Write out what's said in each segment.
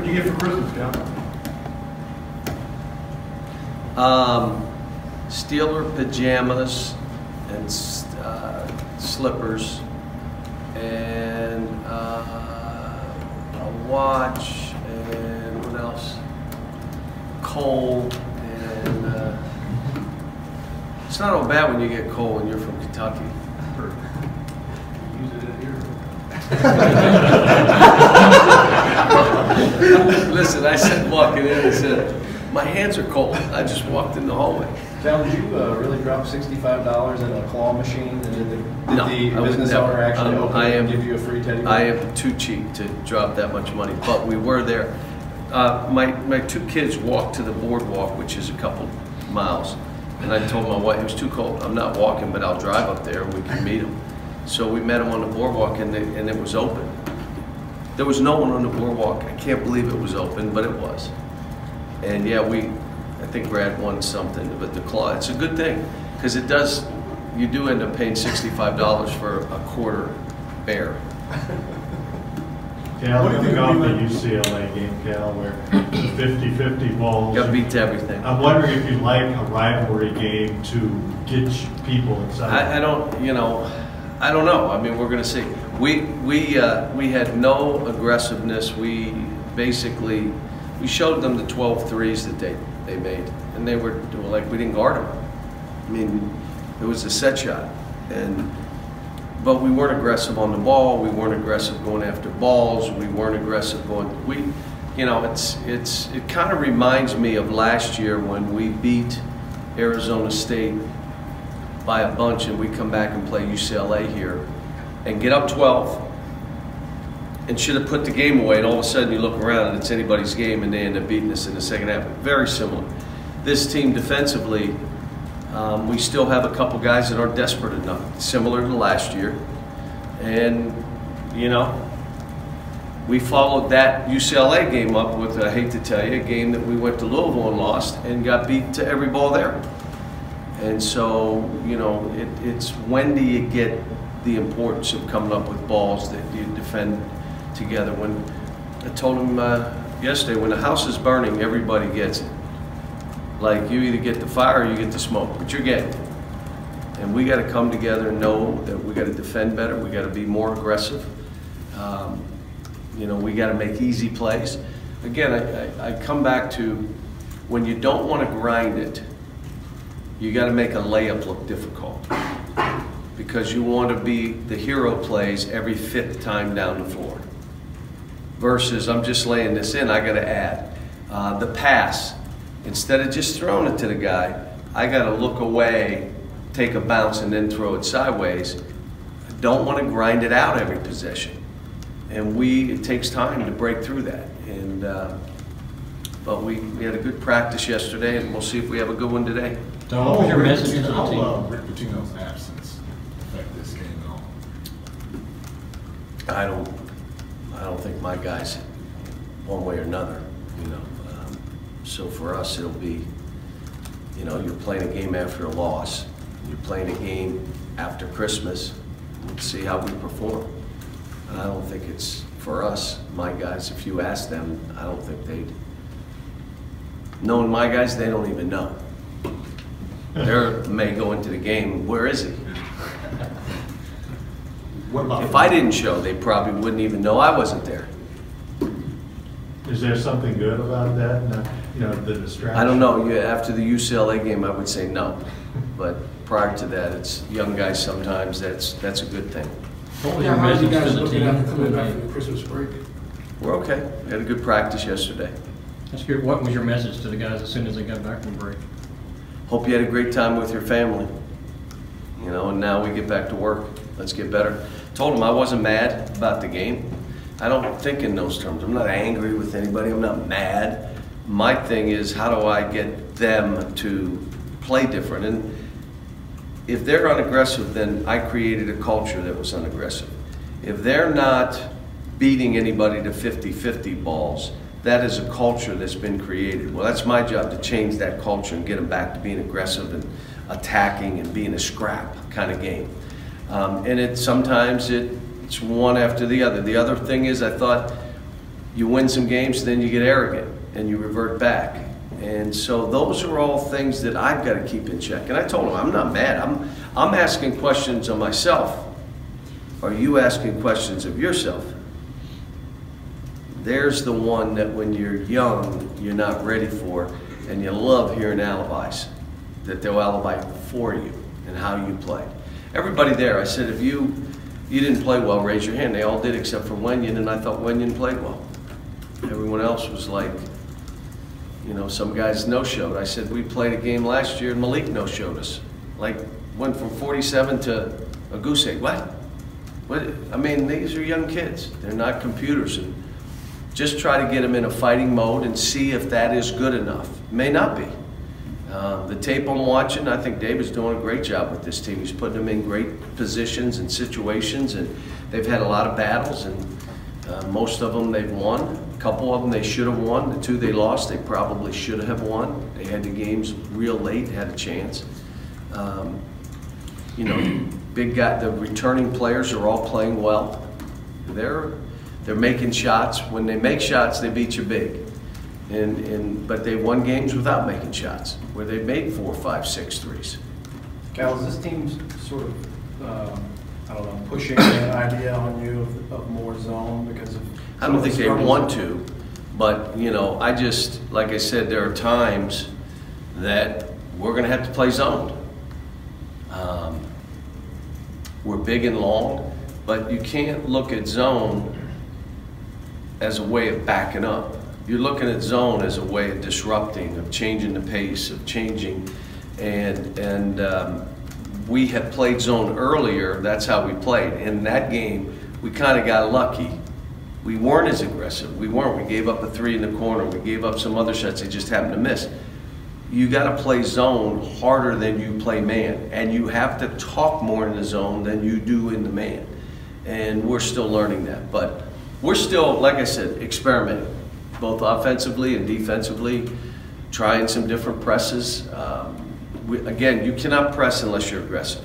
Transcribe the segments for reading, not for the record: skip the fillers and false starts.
you get for Christmas, Cal? Steeler pajamas and slippers and a watch and what else? Coal and it's not all bad when you get coal when you're from Kentucky. Use it in here. Listen, I said walking in, I said, my hands are cold. I just walked in the hallway. Cal, did you really drop $65 in a claw machine? Did No, the business owner actually open it and give you a free teddy bear? I am too cheap to drop that much money, but we were there. My two kids walked to the boardwalk, which is a couple miles, and I told my wife, it was too cold. I'm not walking, but I'll drive up there and we can meet them. So we met them on the boardwalk and it was open. There was no one on the boardwalk. I can't believe it was open, but it was. And yeah, I think Brad won something, but the claw, it's a good thing, because you do end up paying $65 for a quarter bear. Cal, what do you think about the UCLA game, Cal, where the 50-50 balls? Got beat to everything. I'm wondering if you'd like a rivalry game to get people excited. I don't know. I mean, we're going to see. We had no aggressiveness. We showed them the 12 threes that they made, and they were like, we didn't guard them. I mean, it was a set shot, but we weren't aggressive on the ball. We weren't aggressive going after balls. We weren't aggressive going. It kind of reminds me of last year when we beat Arizona State by a bunch, and we come back and play UCLA here, and get up 12. And should have put the game away, and all of a sudden you look around and it's anybody's game, and they end up beating us in the second half. Very similar. This team defensively, we still have a couple guys that aren't desperate enough, similar to last year. And, we followed that UCLA game up with, I hate to tell you, a game that we went to Louisville and lost and got beat to every ball there. And so, it's when do you get the importance of coming up with balls that you defend together. When I told him yesterday, when the house is burning, everybody gets it. Like, you either get the fire or you get the smoke, but you're getting it. And we got to come together and know that we got to defend better. We got to be more aggressive. We got to make easy plays. Again, I come back to when you don't want to grind it, you got to make a layup look difficult, because you want to be the hero plays every 5th time down the floor. Versus, I'm just laying this in, I got to add. The pass, instead of just throwing it to the guy, I got to look away, take a bounce, and then throw it sideways. I don't want to grind it out every possession. And it takes time to break through that. And but we had a good practice yesterday, and we'll see if we have a good one today. Don, what was your message to the team? How will Rick Pitino's absence affect this game at all? I don't think my guys, one way or another, so for us, it'll be, you're playing a game after a loss. You're playing a game after Christmas. Let's see how we perform. And I don't think it's, for us, my guys, if you ask them, I don't think they'd, knowing my guys, they don't even know. They may go into the game, where is he? If I didn't show, they probably wouldn't even know I wasn't there. Is there something good about that? The distraction? I don't know. After the UCLA game, I would say no. But prior to that, it's young guys sometimes. That's a good thing. What was your message to the team? Coming back from the Christmas break? We're okay. We had a good practice yesterday. What was your message to the guys as soon as they got back from break? Hope you had a great time with your family. And now we get back to work. Let's get better. Told them I wasn't mad about the game. I don't think in those terms. I'm not angry with anybody. I'm not mad. My thing is, how do I get them to play different? And if they're unaggressive, then I created a culture that was unaggressive. If they're not beating anybody to 50-50 balls, that is a culture that's been created. Well, that's my job, to change that culture and get them back to being aggressive and attacking and being a scrap kind of game. And sometimes it's one after the other. The other thing is, I thought, you win some games, then you get arrogant and you revert back. And so those are all things that I've got to keep in check. And I told him, I'm not mad. I'm asking questions of myself. Are you asking questions of yourself? There's the one that when you're young, you're not ready for, and you love hearing alibis, that they'll alibi for you and how you play. Everybody there, I said, if you didn't play well, raise your hand. They all did except for Wenyon, and I thought Wenyon played well. Everyone else was like, you know, some guys no-showed. I said, we played a game last year and Malik no-showed us. Like, went from 47 to a goose egg. What? I mean, these are young kids. They're not computers. And just try to get them in a fighting mode and see if that is good enough. It may not be. The tape I'm watching, I think David's doing a great job with this team. He's putting them in great positions and situations, and they've had a lot of battles, and most of them they've won. A couple of them they should have won. The 2 they lost, they probably should have won. They had the games real late, had a chance. You know, big guy, the returning players are all playing well. They're making shots. When they make shots, they beat you big. But they won games without making shots, where they made 4, 5, 6 threes. Cal, is this team sort of, I don't know, pushing an idea on you of more zone because of? I don't think they want to, but you know, like I said, there are times that we're going to have to play zone. We're big and long, but you can't look at zone as a way of backing up. You're looking at zone as a way of disrupting, of changing the pace, of changing, and we had played zone earlier. That's how we played. In that game, we kind of got lucky. We weren't as aggressive. We weren't. We gave up a 3 in the corner. We gave up some other shots they just happened to miss. You got to play zone harder than you play man, and you have to talk more in the zone than you do in the man. And we're still learning that, but we're still, like I said, experimenting, both offensively and defensively, trying some different presses. Again, you cannot press unless you're aggressive.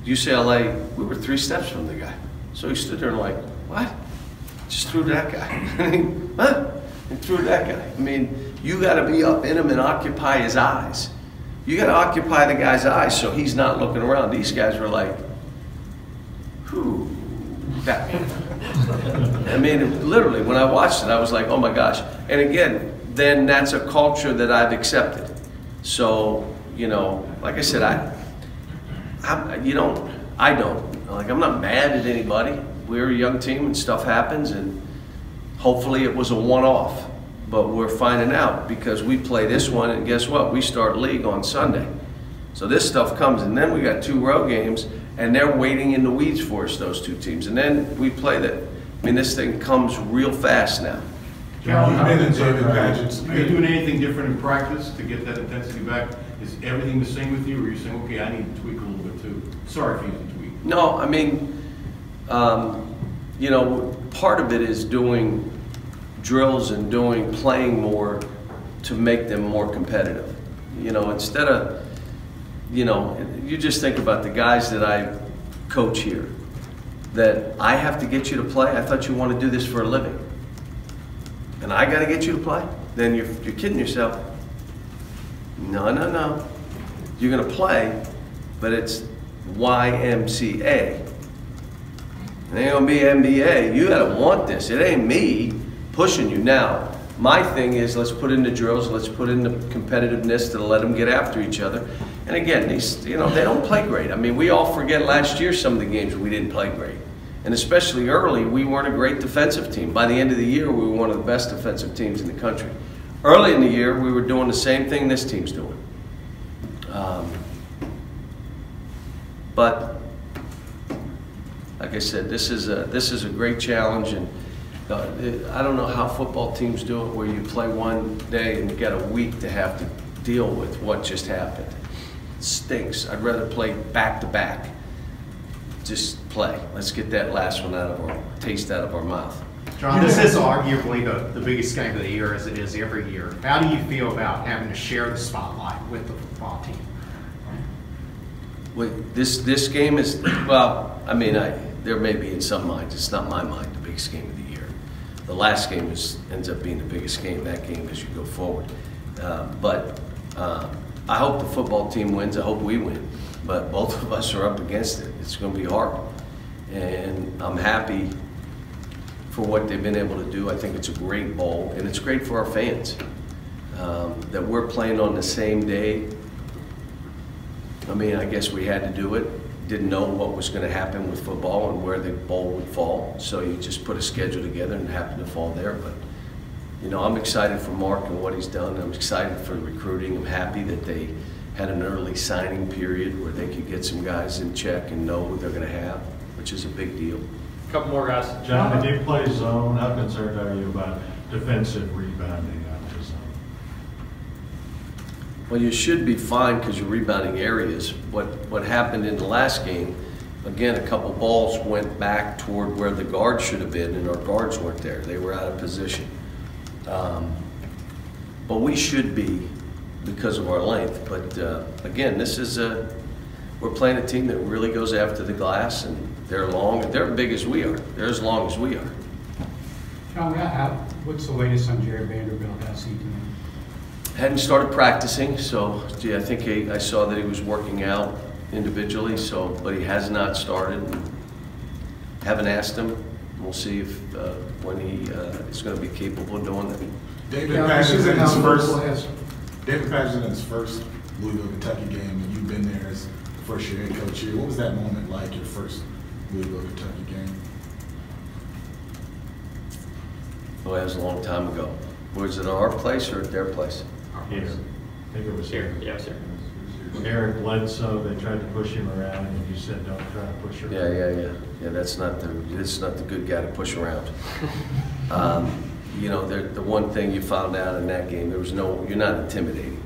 UCLA, we were 3 steps from the guy. So he stood there and like, what? Just threw to that guy. I mean, huh? And threw to that guy. I mean, you got to be up in him and occupy his eyes. You got to occupy the guy's eyes so he's not looking around. These guys were like, who? That man. I mean, literally, when I watched it, I was like, oh my gosh. And again, then that's a culture that I've accepted. So, you know, like I said, I don't. Like, I'm not mad at anybody. We're a young team and stuff happens, and hopefully it was a one-off. But we're finding out because we play this one, and guess what? We start league on Sunday. So this stuff comes, and then we got 2 road games, and they're waiting in the weeds for us, those 2 teams. And then we play that. I mean, this thing comes real fast now. John, Are are you doing anything different in practice to get that intensity back? Is everything the same with you, or are you saying, okay, I need to tweak a little bit too? Sorry if you need to tweak. No, I mean, you know, part of it is doing drills and playing more to make them more competitive. You know, instead of, you know, you just think about the guys that I coach here, that I have to get you to play. I thought you want to do this for a living. And I got to get you to play? Then you're kidding yourself. No, no, no. You're going to play, but it's YMCA. It ain't going to be NBA. You got to want this. It ain't me pushing you. Now, my thing is, let's put in the drills, let's put in the competitiveness to let them get after each other. And again, these, you know, they don't play great. I mean, we all forget last year some of the games we didn't play great. And especially early, we weren't a great defensive team. By the end of the year, we were one of the best defensive teams in the country. Early in the year, we were doing the same thing this team's doing. But like I said, this is a great challenge, and I don't know how football teams do it, where you play one day and you got a week to have to deal with what just happened. It stinks. I'd rather play back to back. Just play. Let's get that last one taste out of our mouth. John, this is arguably the biggest game of the year, as it is every year. How do you feel about having to share the spotlight with the football team? Wait, this game is, well, I mean, there may be in some minds, it's not my mind, the biggest game of the year. the last game ends up being the biggest game, that game, as you go forward. But I hope the football team wins. I hope we win. But both of us are up against it. It's going to be hard. And I'm happy for what they've been able to do. I think it's a great bowl, and it's great for our fans. That we're playing on the same day. I mean, I guess we had to do it. Didn't know what was going to happen with football and where the bowl would fall. So you just put a schedule together and it happened to fall there. But, you know, I'm excited for Mark and what he's done. I'm excited for recruiting. I'm happy that they had an early signing period where they could get some guys in check and know who they're going to have, which is a big deal. Couple more guys. John, if you play zone, how concerned are you about defensive rebounding out of zone? Well, you should be fine because you're rebounding areas. What happened in the last game, again, a couple balls went back toward where the guards should have been, and our guards weren't there. They were out of position. But we should be because of our length. But again, we're playing a team that really goes after the glass, and they're long. They're big as we are. They're as long as we are. John, what's the latest on Jared Vanderbilt? How's he doing? Hadn't started practicing, so yeah, I think I saw that he was working out individually. But he has not started. Haven't asked him. We'll see if when he is going to be capable of doing that. David Patterson in his first Louisville, Kentucky game, and you've been there as first year head coach here. What was that moment like, your first Louisville, Kentucky game? Oh, that was a long time ago. Was it our place or at their place? Here. I think it was Here, yeah, sir. Eric Bledsoe, they tried to push him around, and you said, don't try to push her. Yeah. That's not the good guy to push around. You know, the one thing you found out in that game, you're not intimidating.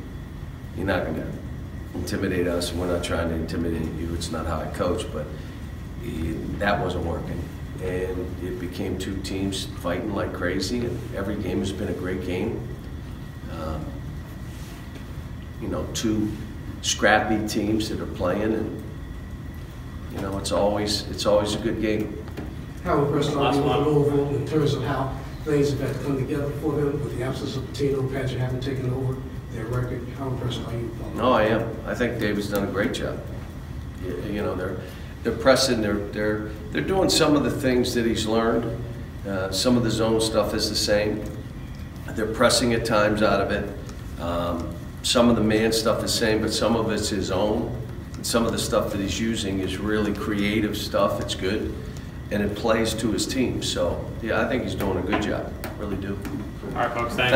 You're not going to intimidate us, and we're not trying to intimidate you. It's not how I coach, but that wasn't working. And it became two teams fighting like crazy, and every game has been a great game. You know, two scrappy teams that are playing, and you know, it's always a good game. How impressed are you with Louisville in terms of how things have had to come together for them with the absence of Patino, Patrick having taken over their record? How impressed are you? No, I am. I think David's done a great job. You know, they're pressing. They're doing some of the things that he's learned. Some of the zone stuff is the same. They're pressing at times out of it. Some of the man stuff is the same, but some of it's his own. And some of the stuff that he's using is really creative stuff. It's good, and it plays to his team. So, yeah, I think he's doing a good job. Really do. All right, folks, thanks.